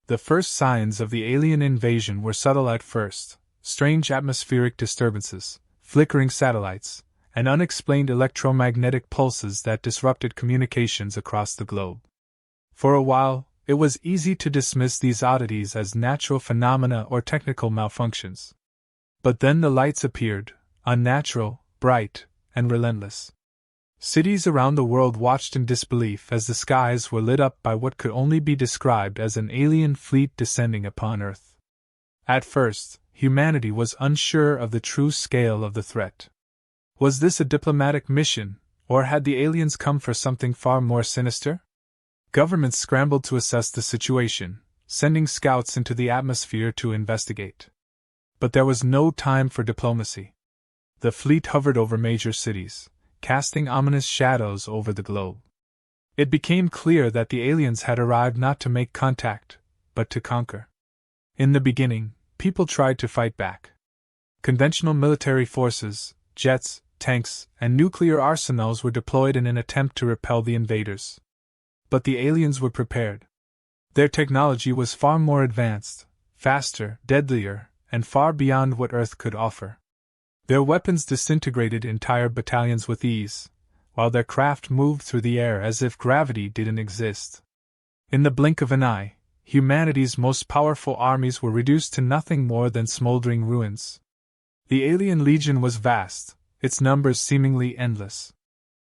The first signs of the alien invasion were subtle at first: strange atmospheric disturbances, flickering satellites, and unexplained electromagnetic pulses that disrupted communications across the globe. For a while, it was easy to dismiss these oddities as natural phenomena or technical malfunctions. But then the lights appeared, unnatural, bright, and relentless. Cities around the world watched in disbelief as the skies were lit up by what could only be described as an alien fleet descending upon Earth. At first, humanity was unsure of the true scale of the threat. Was this a diplomatic mission, or had the aliens come for something far more sinister? Governments scrambled to assess the situation, sending scouts into the atmosphere to investigate. But there was no time for diplomacy. The fleet hovered over major cities, casting ominous shadows over the globe. It became clear that the aliens had arrived not to make contact, but to conquer. In the beginning, people tried to fight back. Conventional military forces, jets, tanks, and nuclear arsenals were deployed in an attempt to repel the invaders. But the aliens were prepared. Their technology was far more advanced, faster, deadlier, and far beyond what Earth could offer. Their weapons disintegrated entire battalions with ease, while their craft moved through the air as if gravity didn't exist. In the blink of an eye, humanity's most powerful armies were reduced to nothing more than smoldering ruins. The alien legion was vast, its numbers seemingly endless.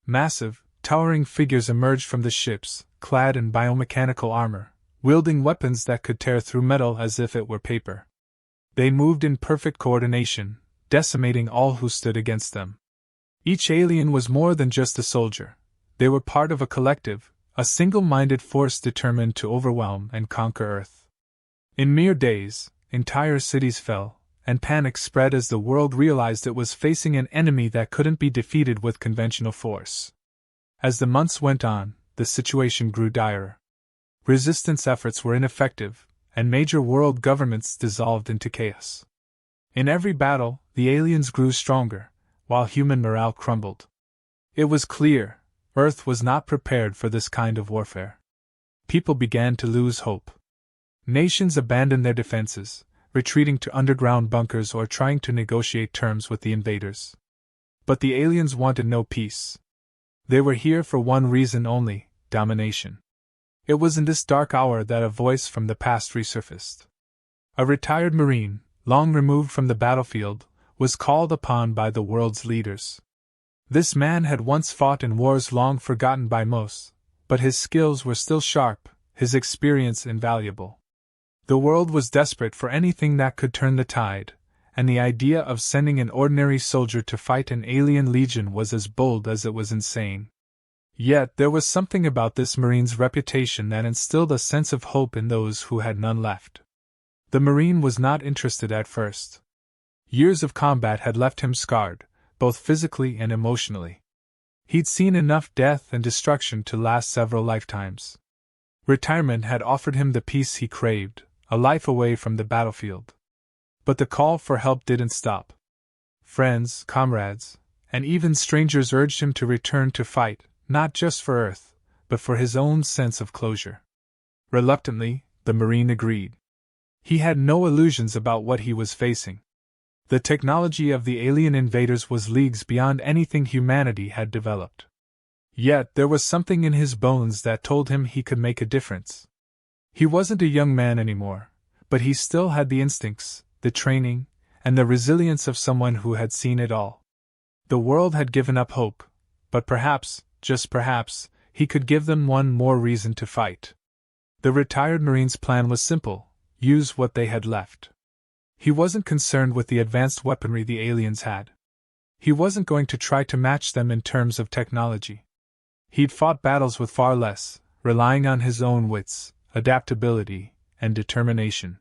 Massive, towering figures emerged from the ships, clad in biomechanical armor, wielding weapons that could tear through metal as if it were paper. They moved in perfect coordination, decimating all who stood against them. Each alien was more than just a soldier. They were part of a collective, a single-minded force determined to overwhelm and conquer Earth. In mere days, entire cities fell, and panic spread as the world realized it was facing an enemy that couldn't be defeated with conventional force. As the months went on, the situation grew direr. Resistance efforts were ineffective, and major world governments dissolved into chaos. In every battle, the aliens grew stronger, while human morale crumbled. It was clear, Earth was not prepared for this kind of warfare. People began to lose hope. Nations abandoned their defenses, retreating to underground bunkers or trying to negotiate terms with the invaders. But the aliens wanted no peace. They were here for one reason only: domination. It was in this dark hour that a voice from the past resurfaced. A retired Marine, long removed from the battlefield, was called upon by the world's leaders. This man had once fought in wars long forgotten by most, but his skills were still sharp, his experience invaluable. The world was desperate for anything that could turn the tide, and the idea of sending an ordinary soldier to fight an alien legion was as bold as it was insane. Yet there was something about this Marine's reputation that instilled a sense of hope in those who had none left. The Marine was not interested at first. Years of combat had left him scarred, both physically and emotionally. He'd seen enough death and destruction to last several lifetimes. Retirement had offered him the peace he craved, a life away from the battlefield. But the call for help didn't stop. Friends, comrades, and even strangers urged him to return to fight, not just for Earth, but for his own sense of closure. Reluctantly, the Marine agreed. He had no illusions about what he was facing. The technology of the alien invaders was leagues beyond anything humanity had developed. Yet there was something in his bones that told him he could make a difference. He wasn't a young man anymore, but he still had the instincts, the training, and the resilience of someone who had seen it all. The world had given up hope, but perhaps, just perhaps, he could give them one more reason to fight. The retired Marine's plan was simple: use what they had left. He wasn't concerned with the advanced weaponry the aliens had. He wasn't going to try to match them in terms of technology. He'd fought battles with far less, relying on his own wits, adaptability, and determination.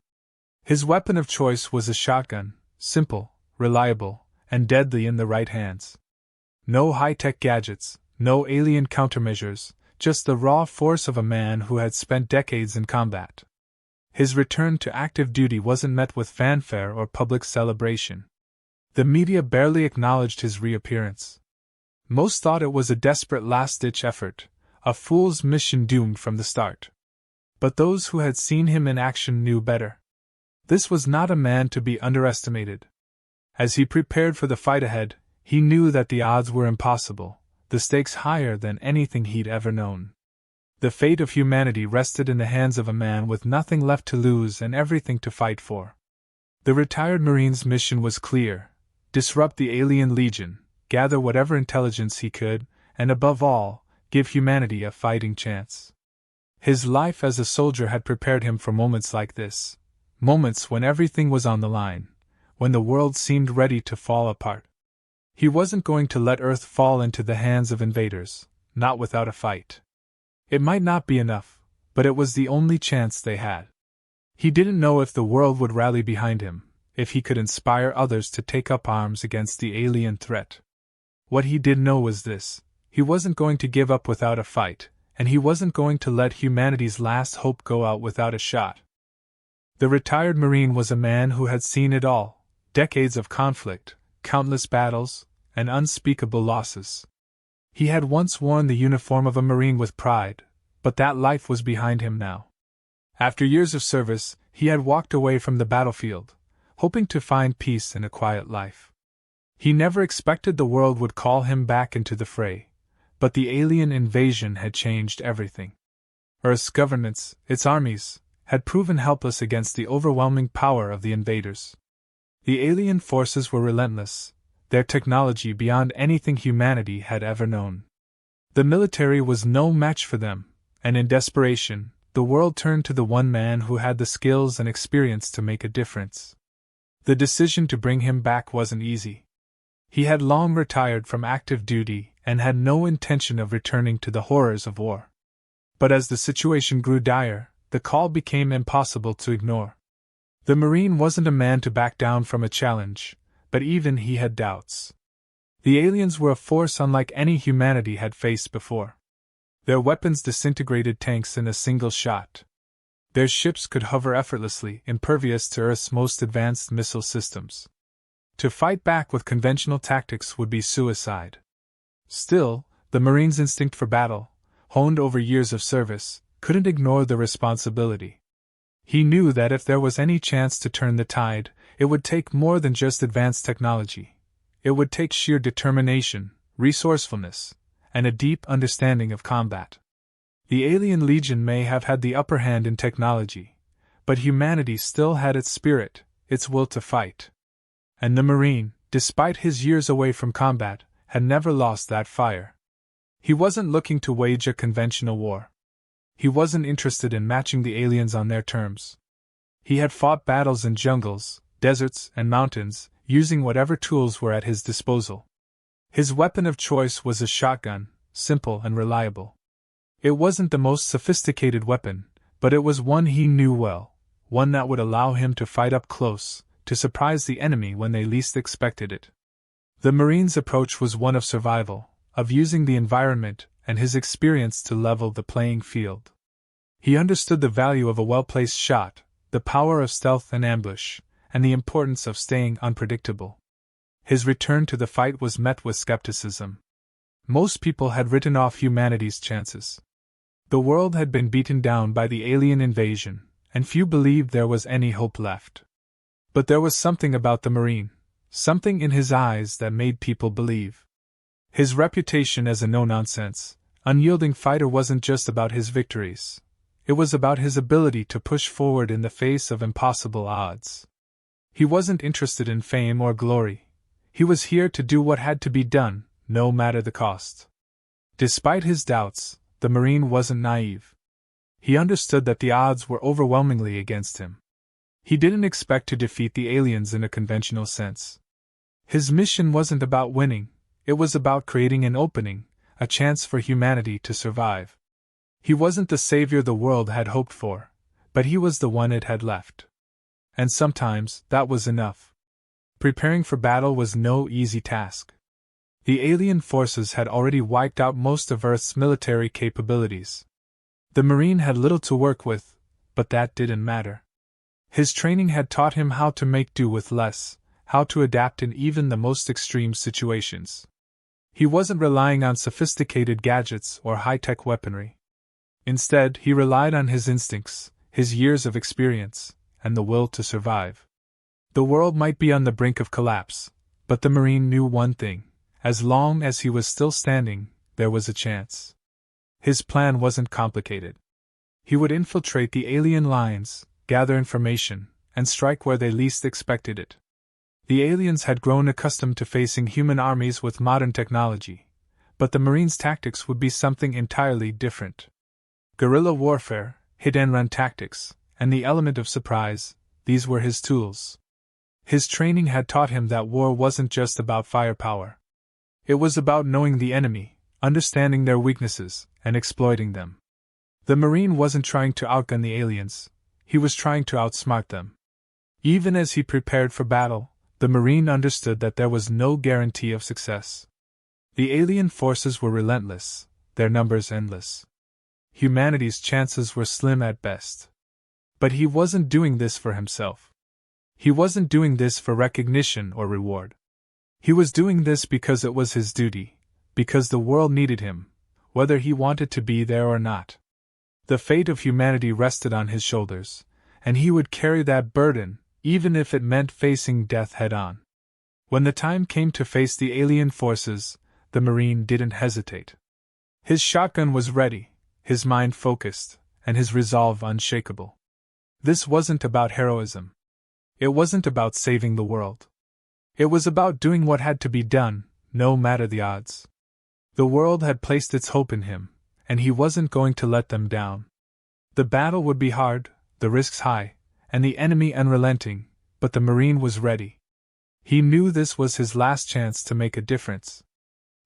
His weapon of choice was a shotgun, simple, reliable, and deadly in the right hands. No high-tech gadgets, no alien countermeasures, just the raw force of a man who had spent decades in combat. His return to active duty wasn't met with fanfare or public celebration. The media barely acknowledged his reappearance. Most thought it was a desperate last-ditch effort, a fool's mission doomed from the start. But those who had seen him in action knew better. This was not a man to be underestimated. As he prepared for the fight ahead, he knew that the odds were impossible, the stakes higher than anything he'd ever known. The fate of humanity rested in the hands of a man with nothing left to lose and everything to fight for. The retired Marine's mission was clear: disrupt the alien legion, gather whatever intelligence he could, and above all, give humanity a fighting chance. His life as a soldier had prepared him for moments like this, moments when everything was on the line, when the world seemed ready to fall apart. He wasn't going to let Earth fall into the hands of invaders, not without a fight. It might not be enough, but it was the only chance they had. He didn't know if the world would rally behind him, if he could inspire others to take up arms against the alien threat. What he did know was this: he wasn't going to give up without a fight, and he wasn't going to let humanity's last hope go out without a shot. The retired Marine was a man who had seen it all: decades of conflict, countless battles, and unspeakable losses. He had once worn the uniform of a Marine with pride, but that life was behind him now. After years of service, he had walked away from the battlefield, hoping to find peace and a quiet life. He never expected the world would call him back into the fray, but the alien invasion had changed everything. Earth's governance, its armies, had proven helpless against the overwhelming power of the invaders. The alien forces were relentless, their technology beyond anything humanity had ever known. The military was no match for them, and in desperation, the world turned to the one man who had the skills and experience to make a difference. The decision to bring him back wasn't easy. He had long retired from active duty and had no intention of returning to the horrors of war. But as the situation grew dire, the call became impossible to ignore. The Marine wasn't a man to back down from a challenge, but even he had doubts. The aliens were a force unlike any humanity had faced before. Their weapons disintegrated tanks in a single shot. Their ships could hover effortlessly, impervious to Earth's most advanced missile systems. To fight back with conventional tactics would be suicide. Still, the Marine's instinct for battle, honed over years of service, couldn't ignore the responsibility. He knew that if there was any chance to turn the tide, it would take more than just advanced technology. It would take sheer determination, resourcefulness, and a deep understanding of combat. The alien legion may have had the upper hand in technology, but humanity still had its spirit, its will to fight. And the Marine, despite his years away from combat, had never lost that fire. He wasn't looking to wage a conventional war. He wasn't interested in matching the aliens on their terms. He had fought battles in jungles, deserts, and mountains, using whatever tools were at his disposal. His weapon of choice was a shotgun, simple and reliable. It wasn't the most sophisticated weapon, but it was one he knew well, one that would allow him to fight up close, to surprise the enemy when they least expected it. The Marine's approach was one of survival, of using the environment and his experience to level the playing field. He understood the value of a well-placed shot, the power of stealth and ambush, and the importance of staying unpredictable. His return to the fight was met with skepticism. Most people had written off humanity's chances. The world had been beaten down by the alien invasion, and few believed there was any hope left. But there was something about the Marine, something in his eyes that made people believe. His reputation as a no-nonsense, unyielding fighter wasn't just about his victories. It was about his ability to push forward in the face of impossible odds. He wasn't interested in fame or glory. He was here to do what had to be done, no matter the cost. Despite his doubts, the Marine wasn't naive. He understood that the odds were overwhelmingly against him. He didn't expect to defeat the aliens in a conventional sense. His mission wasn't about winning, it was about creating an opening, a chance for humanity to survive. He wasn't the savior the world had hoped for, but he was the one it had left. And sometimes, that was enough. Preparing for battle was no easy task. The alien forces had already wiped out most of Earth's military capabilities. The Marine had little to work with, but that didn't matter. His training had taught him how to make do with less, how to adapt in even the most extreme situations. He wasn't relying on sophisticated gadgets or high-tech weaponry. Instead, he relied on his instincts, his years of experience, and the will to survive. The world might be on the brink of collapse, but the Marine knew one thing: as long as he was still standing, there was a chance. His plan wasn't complicated. He would infiltrate the alien lines, gather information, and strike where they least expected it. The aliens had grown accustomed to facing human armies with modern technology, but the Marines' tactics would be something entirely different. Guerrilla warfare, hit-and-run tactics, and the element of surprise, these were his tools. His training had taught him that war wasn't just about firepower. It was about knowing the enemy, understanding their weaknesses, and exploiting them. The Marine wasn't trying to outgun the aliens, he was trying to outsmart them. Even as he prepared for battle, the Marine understood that there was no guarantee of success. The alien forces were relentless, their numbers endless. Humanity's chances were slim at best. But he wasn't doing this for himself. He wasn't doing this for recognition or reward. He was doing this because it was his duty, because the world needed him, whether he wanted to be there or not. The fate of humanity rested on his shoulders, and he would carry that burden, even if it meant facing death head-on. When the time came to face the alien forces, the Marine didn't hesitate. His shotgun was ready, his mind focused, and his resolve unshakable. This wasn't about heroism. It wasn't about saving the world. It was about doing what had to be done, no matter the odds. The world had placed its hope in him, and he wasn't going to let them down. The battle would be hard, the risks high, and the enemy unrelenting, but the Marine was ready. He knew this was his last chance to make a difference.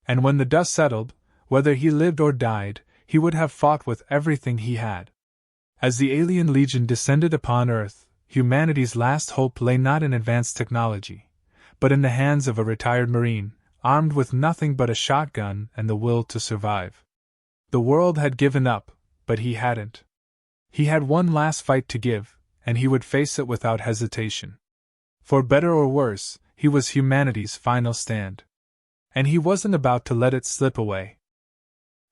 And when the dust settled, whether he lived or died, he would have fought with everything he had. As the alien legion descended upon Earth, humanity's last hope lay not in advanced technology, but in the hands of a retired Marine, armed with nothing but a shotgun and the will to survive. The world had given up, but he hadn't. He had one last fight to give, and he would face it without hesitation. For better or worse, he was humanity's final stand. And he wasn't about to let it slip away.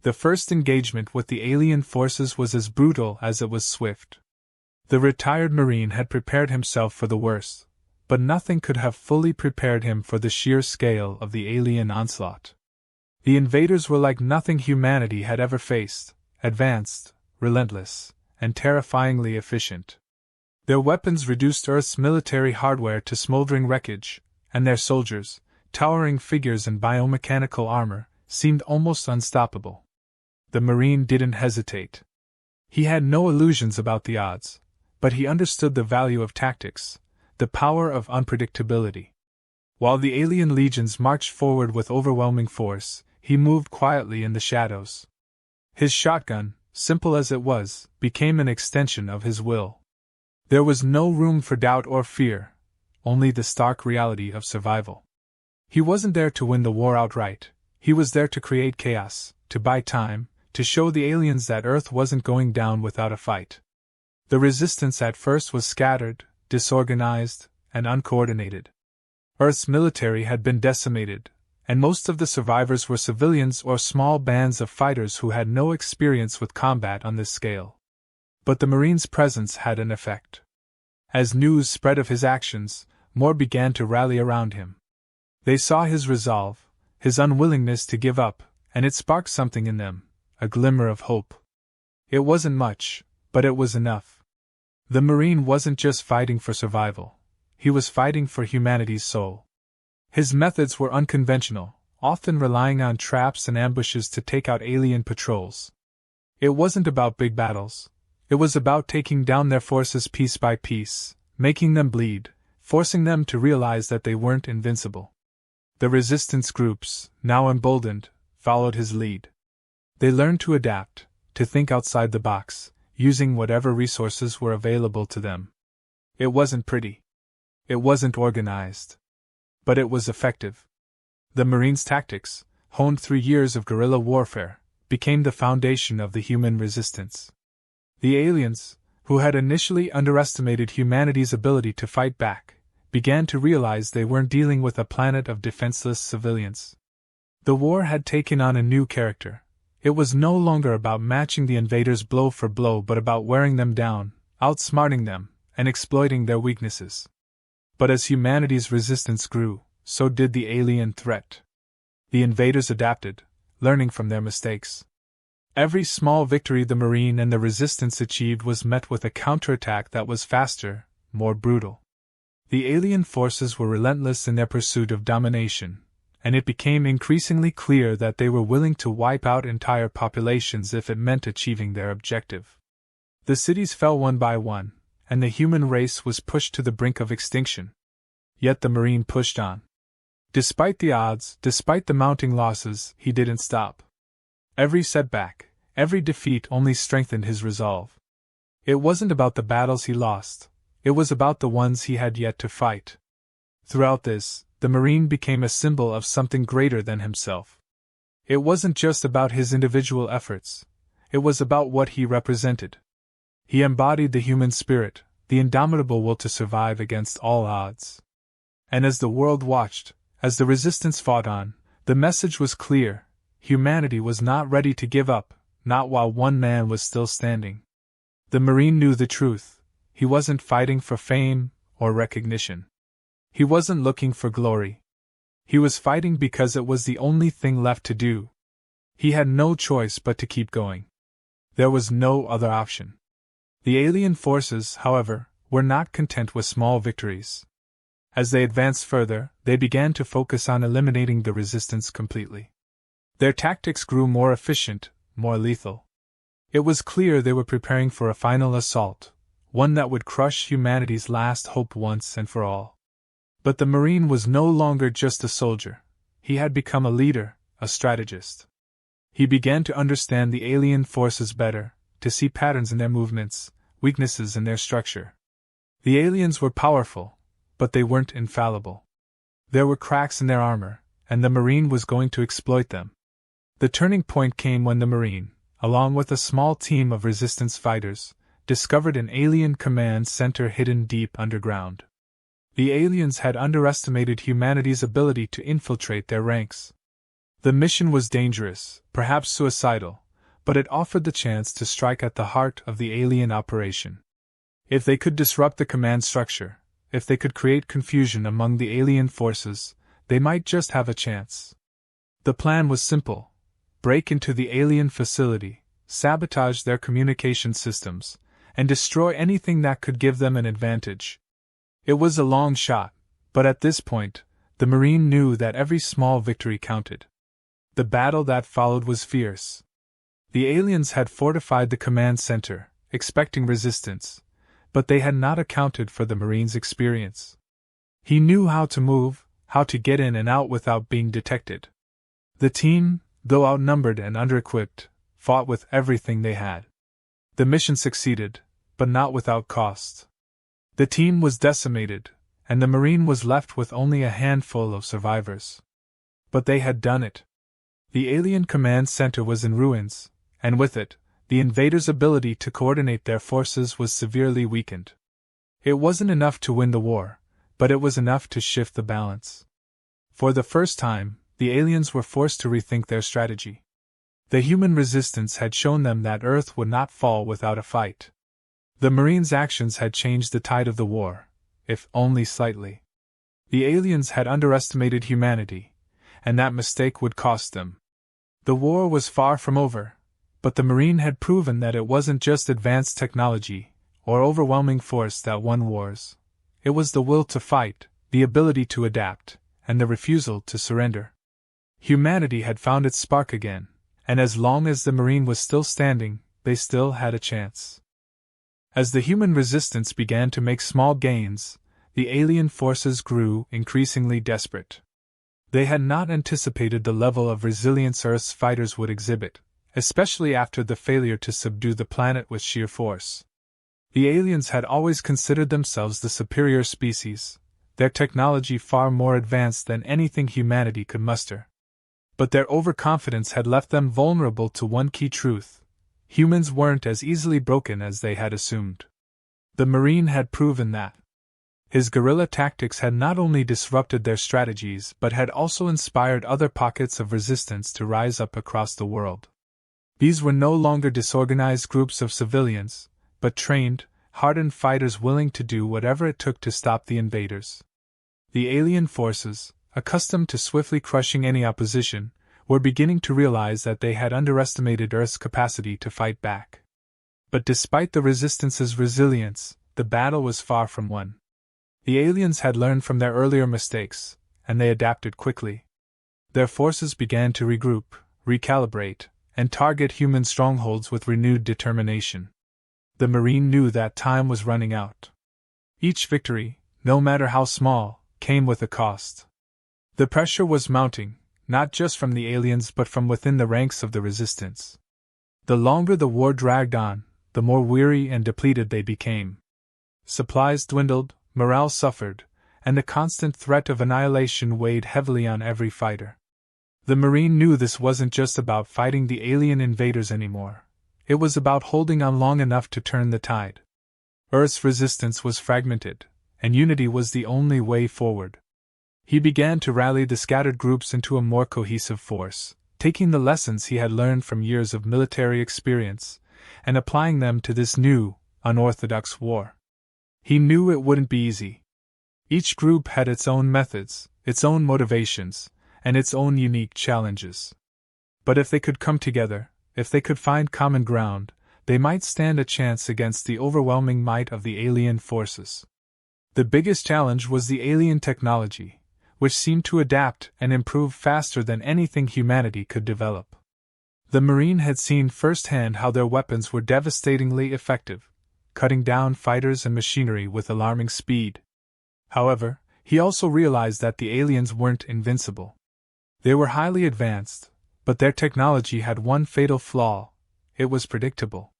The first engagement with the alien forces was as brutal as it was swift. The retired Marine had prepared himself for the worst, but nothing could have fully prepared him for the sheer scale of the alien onslaught. The invaders were like nothing humanity had ever faced: advanced, relentless, and terrifyingly efficient. Their weapons reduced Earth's military hardware to smoldering wreckage, and their soldiers, towering figures in biomechanical armor, seemed almost unstoppable. The Marine didn't hesitate. He had no illusions about the odds, but he understood the value of tactics, the power of unpredictability. While the alien legions marched forward with overwhelming force, he moved quietly in the shadows. His shotgun, simple as it was, became an extension of his will. There was no room for doubt or fear, only the stark reality of survival. He wasn't there to win the war outright, he was there to create chaos, to buy time, to show the aliens that Earth wasn't going down without a fight. The resistance at first was scattered, disorganized, and uncoordinated. Earth's military had been decimated, and most of the survivors were civilians or small bands of fighters who had no experience with combat on this scale. But the Marine's presence had an effect. As news spread of his actions, more began to rally around him. They saw his resolve, his unwillingness to give up, and it sparked something in them, a glimmer of hope. It wasn't much, but it was enough. The Marine wasn't just fighting for survival, he was fighting for humanity's soul. His methods were unconventional, often relying on traps and ambushes to take out alien patrols. It wasn't about big battles. It was about taking down their forces piece by piece, making them bleed, forcing them to realize that they weren't invincible. The resistance groups, now emboldened, followed his lead. They learned to adapt, to think outside the box, using whatever resources were available to them. It wasn't pretty. It wasn't organized. But it was effective. The Marines' tactics, honed through years of guerrilla warfare, became the foundation of the human resistance. The aliens, who had initially underestimated humanity's ability to fight back, began to realize they weren't dealing with a planet of defenseless civilians. The war had taken on a new character. It was no longer about matching the invaders blow for blow but about wearing them down, outsmarting them, and exploiting their weaknesses. But as humanity's resistance grew, so did the alien threat. The invaders adapted, learning from their mistakes. Every small victory the Marine and the Resistance achieved was met with a counterattack that was faster, more brutal. The alien forces were relentless in their pursuit of domination, and it became increasingly clear that they were willing to wipe out entire populations if it meant achieving their objective. The cities fell one by one, and the human race was pushed to the brink of extinction. Yet the Marine pushed on. Despite the odds, despite the mounting losses, he didn't stop. Every setback, every defeat only strengthened his resolve. It wasn't about the battles he lost, it was about the ones he had yet to fight. Throughout this, the Marine became a symbol of something greater than himself. It wasn't just about his individual efforts, it was about what he represented. He embodied the human spirit, the indomitable will to survive against all odds. And as the world watched, as the resistance fought on, the message was clear: humanity was not ready to give up, not while one man was still standing. The Marine knew the truth. He wasn't fighting for fame or recognition. He wasn't looking for glory. He was fighting because it was the only thing left to do. He had no choice but to keep going. There was no other option. The alien forces, however, were not content with small victories. As they advanced further, they began to focus on eliminating the resistance completely. Their tactics grew more efficient, more lethal. It was clear they were preparing for a final assault, one that would crush humanity's last hope once and for all. But the Marine was no longer just a soldier. He had become a leader, a strategist. He began to understand the alien forces better, to see patterns in their movements, weaknesses in their structure. The aliens were powerful, but they weren't infallible. There were cracks in their armor, and the Marine was going to exploit them. The turning point came when the Marine, along with a small team of resistance fighters, discovered an alien command center hidden deep underground. The aliens had underestimated humanity's ability to infiltrate their ranks. The mission was dangerous, perhaps suicidal, but it offered the chance to strike at the heart of the alien operation. If they could disrupt the command structure, if they could create confusion among the alien forces, they might just have a chance. The plan was simple: break into the alien facility, sabotage their communication systems, and destroy anything that could give them an advantage. It was a long shot, but at this point, the Marine knew that every small victory counted. The battle that followed was fierce. The aliens had fortified the command center, expecting resistance, but they had not accounted for the Marine's experience. He knew how to move, how to get in and out without being detected. The team, though outnumbered and under-equipped, fought with everything they had. The mission succeeded, but not without cost. The team was decimated, and the Marine was left with only a handful of survivors. But they had done it. The alien command center was in ruins, and with it, the invaders' ability to coordinate their forces was severely weakened. It wasn't enough to win the war, but it was enough to shift the balance. For the first time, the aliens were forced to rethink their strategy. The human resistance had shown them that Earth would not fall without a fight. The Marines' actions had changed the tide of the war, if only slightly. The aliens had underestimated humanity, and that mistake would cost them. The war was far from over, but the Marine had proven that it wasn't just advanced technology or overwhelming force that won wars. It was the will to fight, the ability to adapt, and the refusal to surrender. Humanity had found its spark again, and as long as the Marine was still standing, they still had a chance. As the human resistance began to make small gains, the alien forces grew increasingly desperate. They had not anticipated the level of resilience Earth's fighters would exhibit, especially after the failure to subdue the planet with sheer force. The aliens had always considered themselves the superior species, their technology far more advanced than anything humanity could muster. But their overconfidence had left them vulnerable to one key truth: humans weren't as easily broken as they had assumed. The Marine had proven that. His guerrilla tactics had not only disrupted their strategies but had also inspired other pockets of resistance to rise up across the world. These were no longer disorganized groups of civilians, but trained, hardened fighters willing to do whatever it took to stop the invaders. The alien forces, accustomed to swiftly crushing any opposition, were beginning to realize that they had underestimated Earth's capacity to fight back. But despite the Resistance's resilience, the battle was far from won. The aliens had learned from their earlier mistakes, and they adapted quickly. Their forces began to regroup, recalibrate, and target human strongholds with renewed determination. The Marine knew that time was running out. Each victory, no matter how small, came with a cost. The pressure was mounting, not just from the aliens but from within the ranks of the Resistance. The longer the war dragged on, the more weary and depleted they became. Supplies dwindled, morale suffered, and the constant threat of annihilation weighed heavily on every fighter. The Marine knew this wasn't just about fighting the alien invaders anymore. It was about holding on long enough to turn the tide. Earth's resistance was fragmented, and unity was the only way forward. He began to rally the scattered groups into a more cohesive force, taking the lessons he had learned from years of military experience and applying them to this new, unorthodox war. He knew it wouldn't be easy. Each group had its own methods, its own motivations, and its own unique challenges. But if they could come together, if they could find common ground, they might stand a chance against the overwhelming might of the alien forces. The biggest challenge was the alien technology, which seemed to adapt and improve faster than anything humanity could develop. The Marine had seen firsthand how their weapons were devastatingly effective, cutting down fighters and machinery with alarming speed. However, he also realized that the aliens weren't invincible. They were highly advanced, but their technology had one fatal flaw: it was predictable.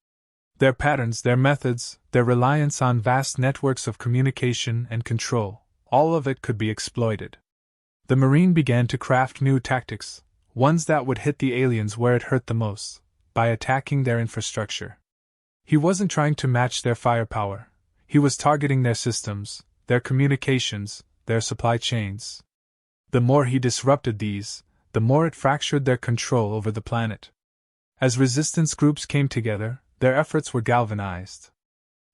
Their patterns, their methods, their reliance on vast networks of communication and control, all of it could be exploited. The Marine began to craft new tactics, ones that would hit the aliens where it hurt the most, by attacking their infrastructure. He wasn't trying to match their firepower, he was targeting their systems, their communications, their supply chains. The more he disrupted these, the more it fractured their control over the planet. As resistance groups came together, their efforts were galvanized.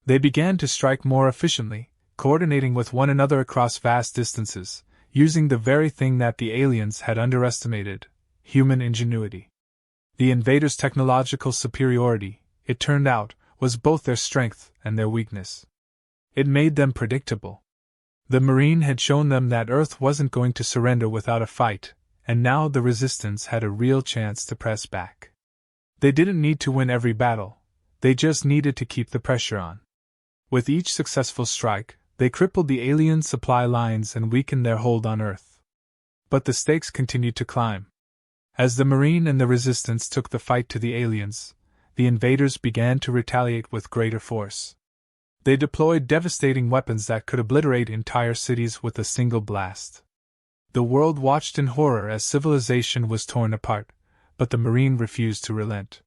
They began to strike more efficiently, coordinating with one another across vast distances, using the very thing that the aliens had underestimated: human ingenuity. The invaders' technological superiority, it turned out, was both their strength and their weakness. It made them predictable. The Marine had shown them that Earth wasn't going to surrender without a fight, and now the Resistance had a real chance to press back. They didn't need to win every battle, they just needed to keep the pressure on. With each successful strike, they crippled the alien supply lines and weakened their hold on Earth. But the stakes continued to climb. As the Marine and the Resistance took the fight to the aliens, the invaders began to retaliate with greater force. They deployed devastating weapons that could obliterate entire cities with a single blast. The world watched in horror as civilization was torn apart, but the Marine refused to relent.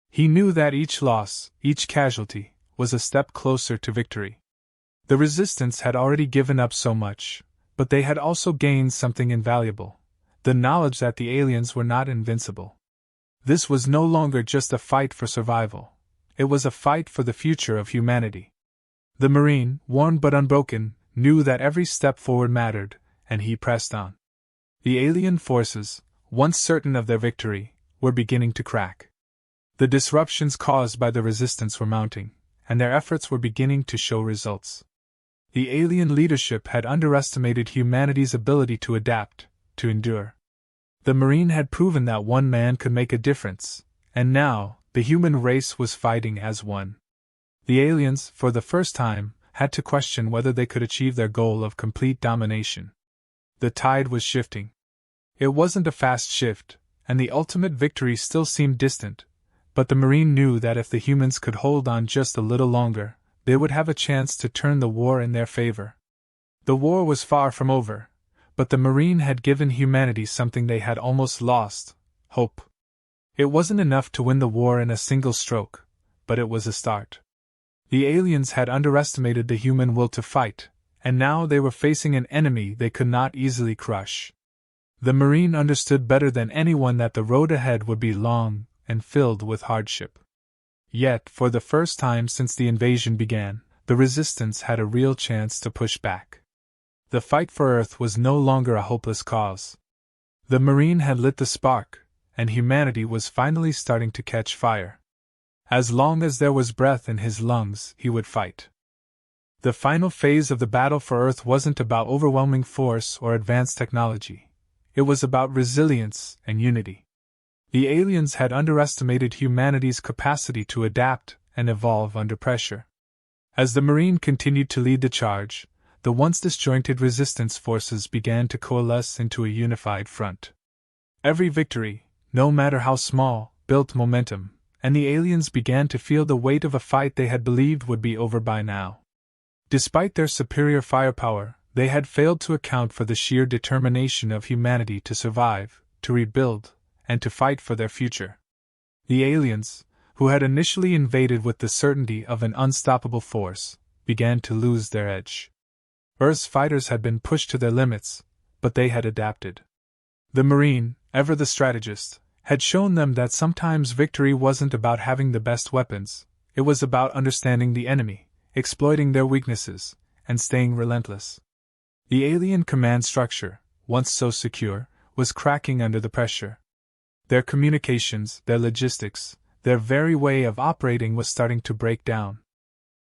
He knew that each loss, each casualty, was a step closer to victory. The Resistance had already given up so much, but they had also gained something invaluable: the knowledge that the aliens were not invincible. This was no longer just a fight for survival, it was a fight for the future of humanity. The Marine, worn but unbroken, knew that every step forward mattered, and he pressed on. The alien forces, once certain of their victory, were beginning to crack. The disruptions caused by the Resistance were mounting, and their efforts were beginning to show results. The alien leadership had underestimated humanity's ability to adapt, to endure. The Marine had proven that one man could make a difference, and now, the human race was fighting as one. The aliens, for the first time, had to question whether they could achieve their goal of complete domination. The tide was shifting. It wasn't a fast shift, and the ultimate victory still seemed distant, but the Marine knew that if the humans could hold on just a little longer, they would have a chance to turn the war in their favor. The war was far from over, but the Marine had given humanity something they had almost lost: hope. It wasn't enough to win the war in a single stroke, but it was a start. The aliens had underestimated the human will to fight, and now they were facing an enemy they could not easily crush. The Marine understood better than anyone that the road ahead would be long and filled with hardship. Yet, for the first time since the invasion began, the resistance had a real chance to push back. The fight for Earth was no longer a hopeless cause. The Marine had lit the spark, and humanity was finally starting to catch fire. As long as there was breath in his lungs, he would fight. The final phase of the battle for Earth wasn't about overwhelming force or advanced technology. It was about resilience and unity. The aliens had underestimated humanity's capacity to adapt and evolve under pressure. As the Marine continued to lead the charge, the once disjointed resistance forces began to coalesce into a unified front. Every victory, no matter how small, built momentum, and the aliens began to feel the weight of a fight they had believed would be over by now. Despite their superior firepower, they had failed to account for the sheer determination of humanity to survive, to rebuild, and to fight for their future. The aliens, who had initially invaded with the certainty of an unstoppable force, began to lose their edge. Earth's fighters had been pushed to their limits, but they had adapted. The Marine, ever the strategist, had shown them that sometimes victory wasn't about having the best weapons, it was about understanding the enemy, exploiting their weaknesses, and staying relentless. The alien command structure, once so secure, was cracking under the pressure. Their communications, their logistics, their very way of operating was starting to break down.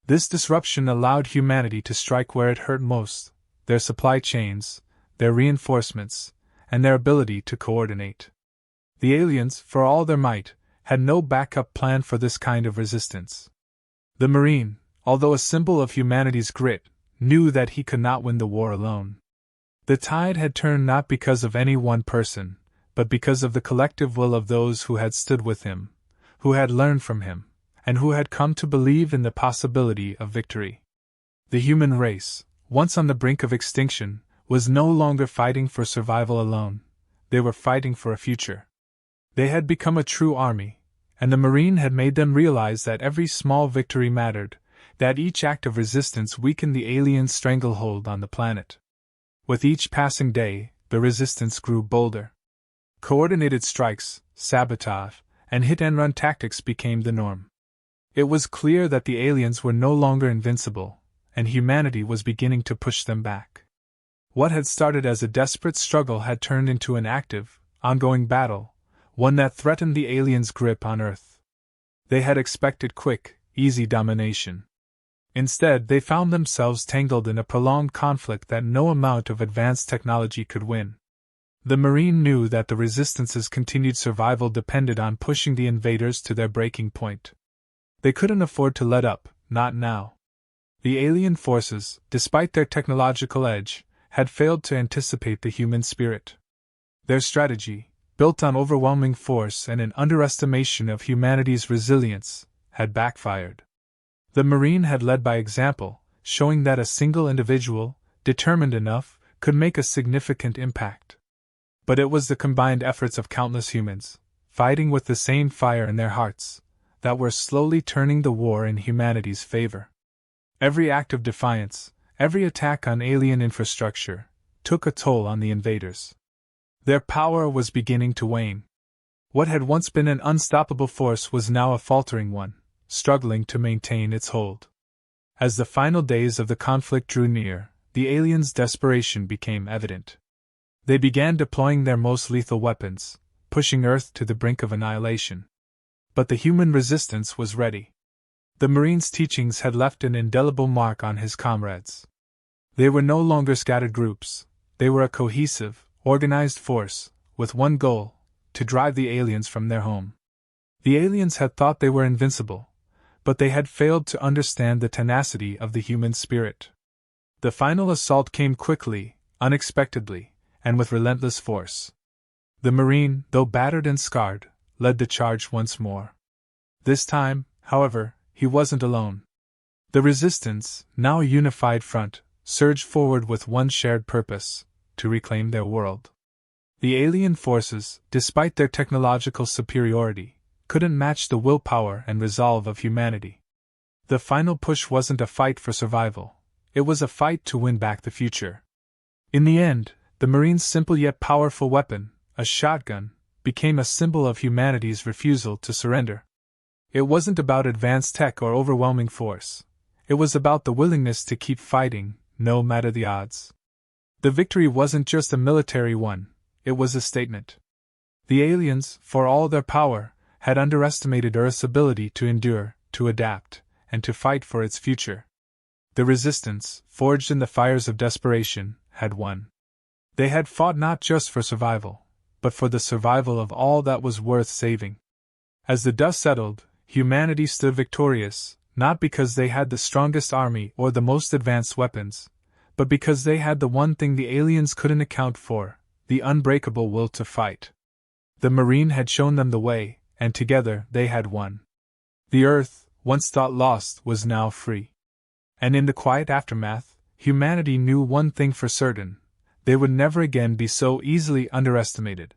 This disruption allowed humanity to strike where it hurt most: their supply chains, their reinforcements, and their ability to coordinate. The aliens, for all their might, had no backup plan for this kind of resistance. The Marine, although a symbol of humanity's grit, knew that he could not win the war alone. The tide had turned not because of any one person, but because of the collective will of those who had stood with him, who had learned from him, and who had come to believe in the possibility of victory. The human race, once on the brink of extinction, was no longer fighting for survival alone. They were fighting for a future. They had become a true army, and the Marine had made them realize that every small victory mattered, that each act of resistance weakened the alien stranglehold on the planet. With each passing day, the resistance grew bolder. Coordinated strikes, sabotage, and hit-and-run tactics became the norm. It was clear that the aliens were no longer invincible, and humanity was beginning to push them back. What had started as a desperate struggle had turned into an active, ongoing battle, one that threatened the aliens' grip on Earth. They had expected quick, easy domination. Instead, they found themselves tangled in a prolonged conflict that no amount of advanced technology could win. The Marine knew that the Resistance's continued survival depended on pushing the invaders to their breaking point. They couldn't afford to let up, not now. The alien forces, despite their technological edge, had failed to anticipate the human spirit. Their strategy, built on overwhelming force and an underestimation of humanity's resilience, had backfired. The Marine had led by example, showing that a single individual, determined enough, could make a significant impact. But it was the combined efforts of countless humans, fighting with the same fire in their hearts, that were slowly turning the war in humanity's favor. Every act of defiance, every attack on alien infrastructure, took a toll on the invaders. Their power was beginning to wane. What had once been an unstoppable force was now a faltering one, struggling to maintain its hold. As the final days of the conflict drew near, the aliens' desperation became evident. They began deploying their most lethal weapons, pushing Earth to the brink of annihilation. But the human resistance was ready. The Marine's teachings had left an indelible mark on his comrades. They were no longer scattered groups, they were a cohesive, organized force, with one goal: to drive the aliens from their home. The aliens had thought they were invincible, but they had failed to understand the tenacity of the human spirit. The final assault came quickly, unexpectedly, and with relentless force. The Marine, though battered and scarred, led the charge once more. This time, however, he wasn't alone. The Resistance, now a unified front, surged forward with one shared purpose: to reclaim their world. The alien forces, despite their technological superiority, couldn't match the willpower and resolve of humanity. The final push wasn't a fight for survival, it was a fight to win back the future. In the end, the Marine's simple yet powerful weapon, a shotgun, became a symbol of humanity's refusal to surrender. It wasn't about advanced tech or overwhelming force. It was about the willingness to keep fighting, no matter the odds. The victory wasn't just a military one, it was a statement. The aliens, for all their power, had underestimated Earth's ability to endure, to adapt, and to fight for its future. The resistance, forged in the fires of desperation, had won. They had fought not just for survival, but for the survival of all that was worth saving. As the dust settled, humanity stood victorious, not because they had the strongest army or the most advanced weapons, but because they had the one thing the aliens couldn't account for, the unbreakable will to fight. The Marine had shown them the way, and together they had won. The Earth, once thought lost, was now free. And in the quiet aftermath, humanity knew one thing for certain: they would never again be so easily underestimated.